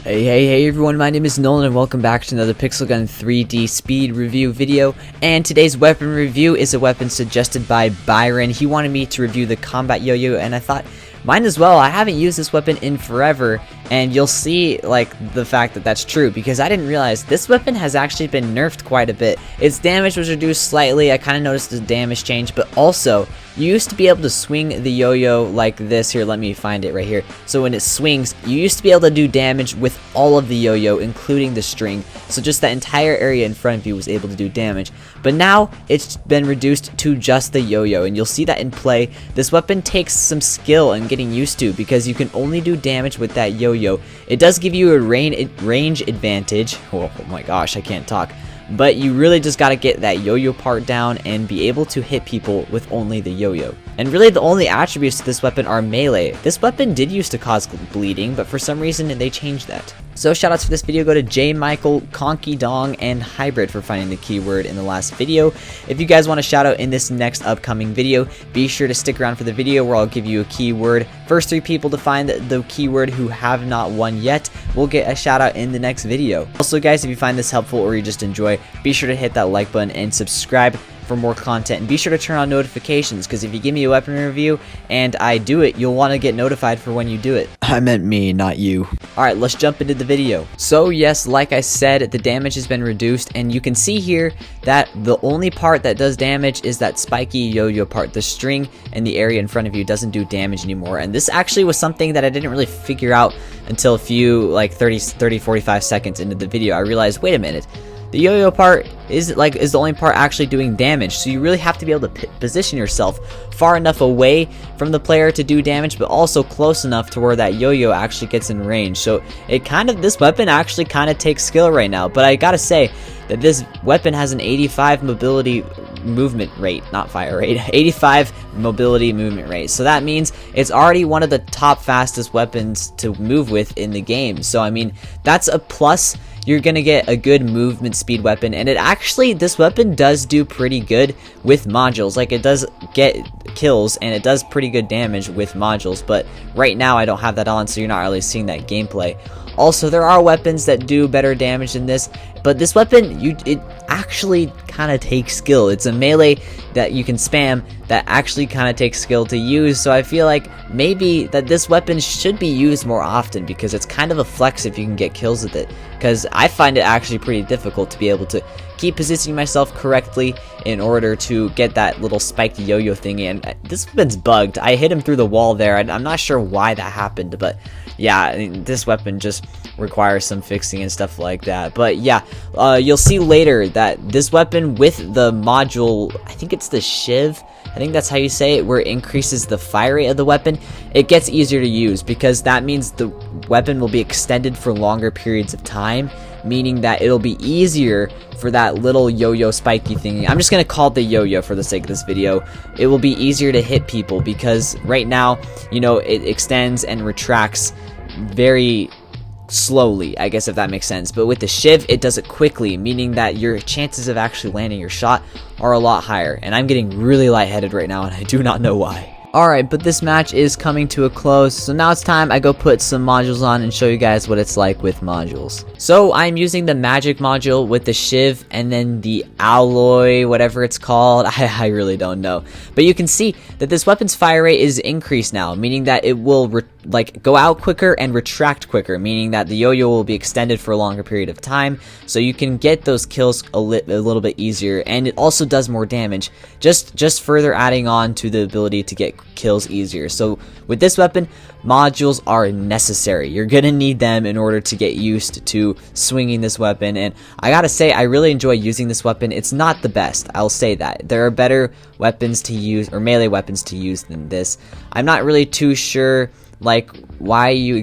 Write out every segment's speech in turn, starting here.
Hey everyone, my name is Nolan and welcome back to another Pixel Gun 3D speed review video. And today's weapon review is a weapon suggested by Byron. He wanted me to review the combat yo-yo and I thought mine as well. I haven't used this weapon in forever, and you'll see like the fact that that's true because I didn't realize this weapon has actually been nerfed quite a bit. Its damage was reduced slightly. I kind of noticed the damage change, but also you used to be able to swing the yo-yo like this. Here, let me find it right here. So when it swings, you used to be able to do damage with all of the yo-yo, including the string. So just that entire area in front of you was able to do damage. But now it's been reduced to just the yo-yo, and you'll see that in play. This weapon takes some skill and getting used to because you can only do damage with that yo-yo. It does give you a range advantage. Oh my gosh, I can't talk. But you really just gotta get that yo-yo part down and be able to hit people with only the yo-yo. And really the only attributes to this weapon are melee. This weapon did used to cause bleeding, but for some reason they changed that. So shoutouts for this video go to J. Michael, Conky Dong, and Hybrid for finding the keyword in the last video. If you guys want a shoutout in this next upcoming video, be sure to stick around for the video where I'll give you a keyword. First 3 people to find the keyword who have not won yet will get a shoutout in the next video. Also guys, if you find this helpful or you just enjoy, be sure to hit that like button and subscribe for more content, and be sure to turn on notifications because if you give me a weapon review and I do it, you'll want to get notified for when you do it. I meant me, not you. Alright, let's jump into the video. So yes, like I said, the damage has been reduced, and you can see here that the only part that does damage is that spiky yo-yo part. The string and the area in front of you doesn't do damage anymore, and this actually was something that I didn't really figure out until a few like 30-45 seconds into the video. I realized, wait a minute, the yo-yo part is the only part actually doing damage, so you really have to be able to position yourself far enough away from the player to do damage, but also close enough to where that yo-yo actually gets in range. So this weapon actually kind of takes skill right now, but I gotta say that this weapon has an 85 mobility movement rate, not fire rate, 85 mobility movement rate. So that means it's already one of the top fastest weapons to move with in the game. So I mean, that's a plus. You're gonna get a good movement speed weapon, and this weapon does do pretty good with modules. Like, it does get kills and it does pretty good damage with modules, but right now I don't have that on, so you're not really seeing that gameplay. Also, there are weapons that do better damage than this, but this weapon, it actually kind of takes skill. It's a melee that you can spam that actually kind of takes skill to use, so I feel like maybe that this weapon should be used more often because it's kind of a flex if you can get kills with it, because I find it actually pretty difficult to be able to keep positioning myself correctly in order to get that little spiked yo-yo thingy, and this weapon's bugged. I hit him through the wall there, and I'm not sure why that happened, but yeah, I mean, this weapon just requires some fixing and stuff like that. But yeah, you'll see later that this weapon with the module, I think it's the Shiv, I think that's how you say it, where it increases the fire rate of the weapon, it gets easier to use because that means the weapon will be extended for longer periods of time, meaning that it'll be easier for that little yo-yo spiky thingy. I'm just gonna call it the yo-yo for the sake of this video. It will be easier to hit people because right now, you know, it extends and retracts very slowly, I guess, if that makes sense. But with the Shiv, it does it quickly, meaning that your chances of actually landing your shot are a lot higher. And I'm getting really lightheaded right now, and I do not know why. Alright, but this match is coming to a close, so now it's time I go put some modules on and show you guys what it's like with modules. So I'm using the magic module with the Shiv and then the alloy, whatever it's called, I really don't know. But you can see that this weapon's fire rate is increased now, meaning that it will go out quicker and retract quicker, meaning that the yo-yo will be extended for a longer period of time, so you can get those kills a little bit easier, and it also does more damage, just further adding on to the ability to get kills easier. So with this weapon, modules are necessary. You're gonna need them in order to get used to swinging this weapon, and I gotta say, I really enjoy using this weapon. It's not the best, I'll say that. There are better weapons to use, or melee weapons to use than this. I'm not really too sure like why you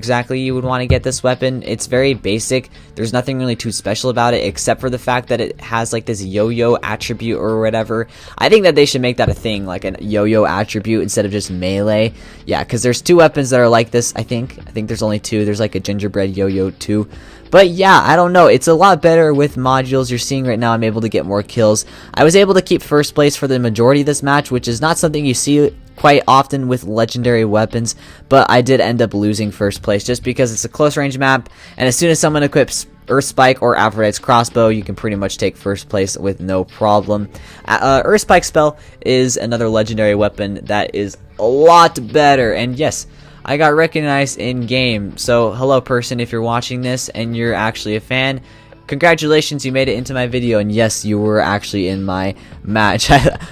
would want to get this weapon. It's very basic. There's nothing really too special about it except for the fact that it has like this yo-yo attribute or whatever. I think that they should make that a thing, like a yo-yo attribute instead of just melee. Yeah, because there's 2 weapons that are like this. I think there's only 2. There's like a gingerbread yo-yo too. But yeah, I don't know. It's a lot better with modules. You're seeing right now I'm able to get more kills. I was able to keep first place for the majority of this match, which is not something you see quite often with legendary weapons, but I did end up losing first place just because it's a close range map, and as soon as someone equips Earth Spike or Aphrodite's crossbow, you can pretty much take first place with no problem. Earth Spike spell is another legendary weapon that is a lot better, and yes, I got recognized in game. So hello person, if you're watching this and you're actually a fan, congratulations, you made it into my video, and yes, you were actually in my match.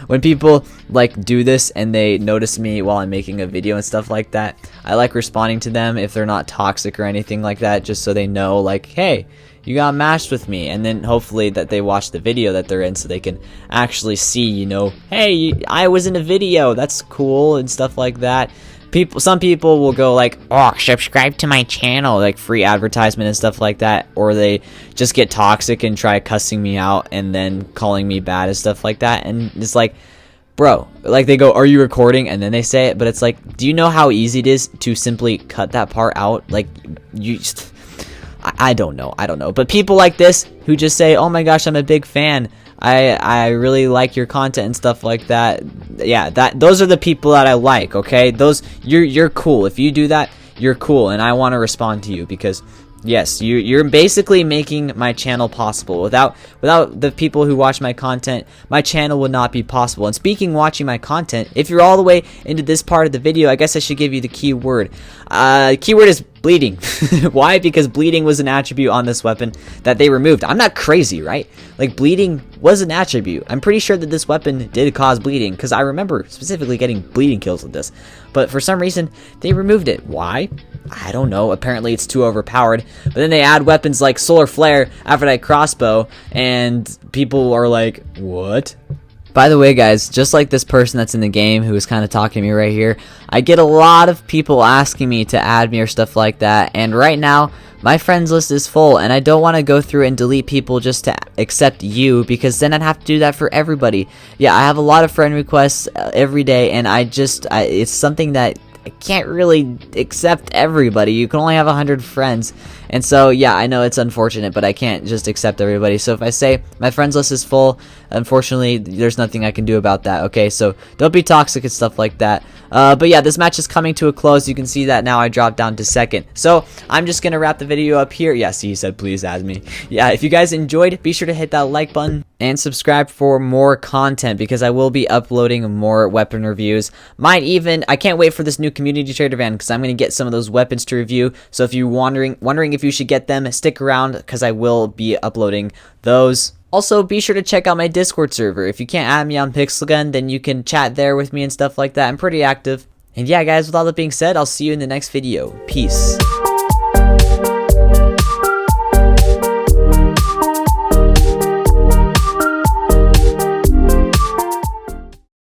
When people like do this and they notice me while I'm making a video and stuff like that, I like responding to them if they're not toxic or anything like that, just so they know like, hey, you got matched with me, and then hopefully that they watch the video that they're in so they can actually see, you know, hey, I was in a video, that's cool and stuff like that. Some people will go like, oh, subscribe to my channel, like free advertisement and stuff like that, or they just get toxic and try cussing me out and then calling me bad and stuff like that, and it's like, bro, like they go, are you recording? And then they say it, but it's like, do you know how easy it is to simply cut that part out? Like, you just, I don't know, but people like this who just say, oh my gosh, I'm a big fan, I really like your content and stuff like that. Yeah, those are the people that I like, okay? Those, you're cool. If you do that, you're cool, and I want to respond to you because yes, you're basically making my channel possible. Without the people who watch my content, my channel would not be possible. And speaking watching my content, if you're all the way into this part of the video, I guess I should give you the keyword. Keyword is bleeding. Why? Because bleeding was an attribute on this weapon that they removed. I'm not crazy, right? Like, bleeding was an attribute. I'm pretty sure that this weapon did cause bleeding, because I remember specifically getting bleeding kills with this. But for some reason, they removed it. Why? I don't know. Apparently it's too overpowered. But then they add weapons like Solar Flare, Aphrodite Crossbow, and people are like, what? By the way, guys, just like this person that's in the game who is kind of talking to me right here, I get a lot of people asking me to add me or stuff like that, and right now, my friends list is full, and I don't want to go through and delete people just to accept you, because then I'd have to do that for everybody. Yeah, I have a lot of friend requests every day, and it's something that I can't really accept everybody. You can only have 100 friends. And so, yeah, I know it's unfortunate, but I can't just accept everybody. So if I say my friends list is full, unfortunately, there's nothing I can do about that, okay? So don't be toxic and stuff like that. But yeah, this match is coming to a close. You can see that now I dropped down to second. So I'm just going to wrap the video up here. Yeah, see, he said, please add me. Yeah, if you guys enjoyed, be sure to hit that like button and subscribe for more content, because I will be uploading more weapon reviews. I can't wait for this new community trader van, because I'm going to get some of those weapons to review. So if you're wondering if you should get them, stick around, because I will be uploading those. Also, be sure to check out my Discord server. If you can't add me on Pixelgun, then you can chat there with me and stuff like that. I'm pretty active. And yeah, guys, with all that being said, I'll see you in the next video. Peace.